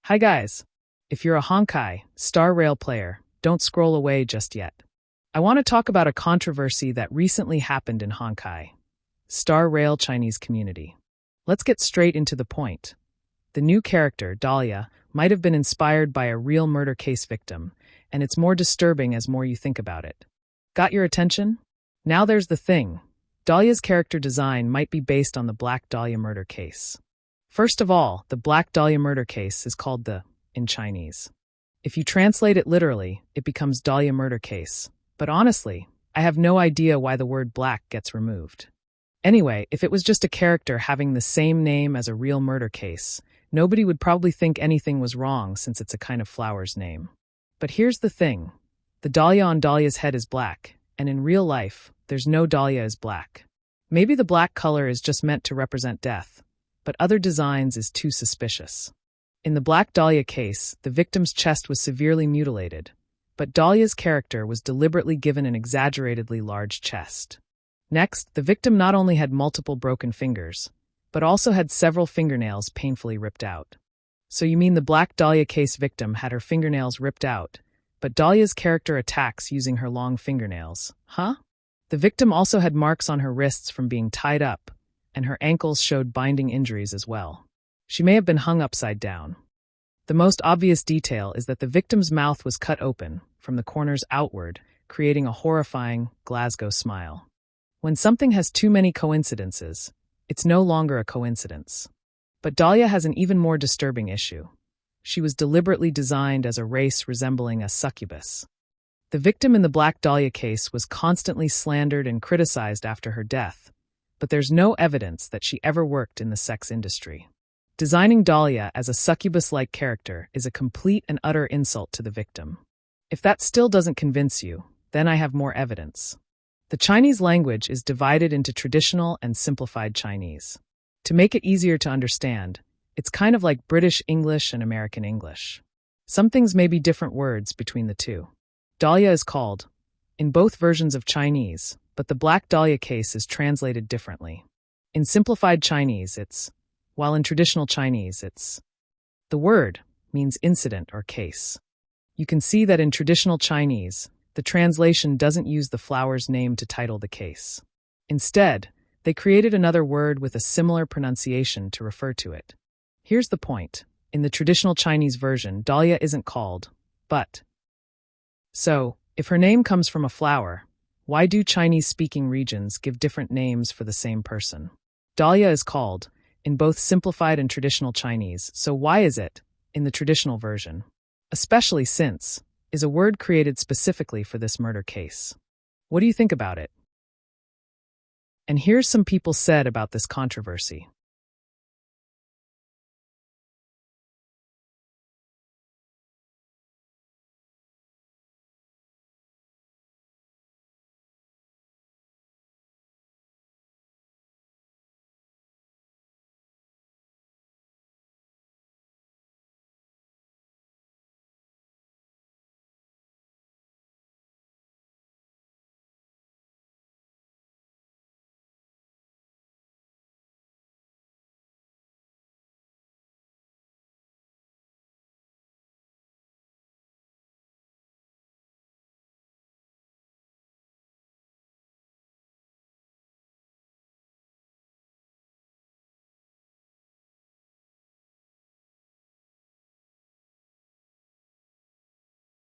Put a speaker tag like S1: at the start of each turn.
S1: Hi guys! If you're a honkai, Star Rail player, don't scroll away just yet. I want to talk about a controversy that recently happened in honkai, Star Rail Chinese community. Let's get straight into the point. The new character, Dahlia, might have been inspired by a real murder case victim, and it's more disturbing as more you think about it. Got your attention? Now there's the thing. Dahlia's character design might be based on the Black Dahlia murder case. First of all, the Black Dahlia murder case is called the in Chinese. If you translate it literally, it becomes Dahlia murder case. But honestly, I have no idea why the word black gets removed. Anyway, if it was just a character having the same name as a real murder case, nobody would probably think anything was wrong since it's a kind of flower's name. But here's the thing. The dahlia on Dahlia's head is black, and in real life, there's no dahlia as black. Maybe the black color is just meant to represent death, but other designs is too suspicious. In the Black Dahlia case, the victim's chest was severely mutilated, but Dahlia's character was deliberately given an exaggeratedly large chest. Next, the victim not only had multiple broken fingers, but also had several fingernails painfully ripped out. So you mean the Black Dahlia case victim had her fingernails ripped out, but Dahlia's character attacks using her long fingernails, huh? The victim also had marks on her wrists from being tied up, and her ankles showed binding injuries as well. She may have been hung upside down. The most obvious detail is that the victim's mouth was cut open, from the corners outward, creating a horrifying Glasgow smile. When something has too many coincidences, it's no longer a coincidence. But Dahlia has an even more disturbing issue. She was deliberately designed as a race resembling a succubus. The victim in the Black Dahlia case was constantly slandered and criticized after her death, but there's no evidence that she ever worked in the sex industry. Designing Dahlia as a succubus-like character is a complete and utter insult to the victim. If that still doesn't convince you, then I have more evidence. The Chinese language is divided into traditional and simplified Chinese. To make it easier to understand, it's kind of like British English and American English. Some things may be different words between the two. Dahlia is called, in both versions of Chinese, but the Black Dahlia case is translated differently. In simplified Chinese, it's, while in traditional Chinese, it's. The word means incident or case. You can see that in traditional Chinese, the translation doesn't use the flower's name to title the case. Instead, they created another word with a similar pronunciation to refer to it. Here's the point. In the traditional Chinese version, Dahlia isn't called, but. So, if her name comes from a flower, why do Chinese-speaking regions give different names for the same person? Dahlia is called, in both simplified and traditional Chinese, so why is it, in the traditional version? Especially since, is a word created specifically for this murder case. What do you think about it? And here's some people said about this controversy.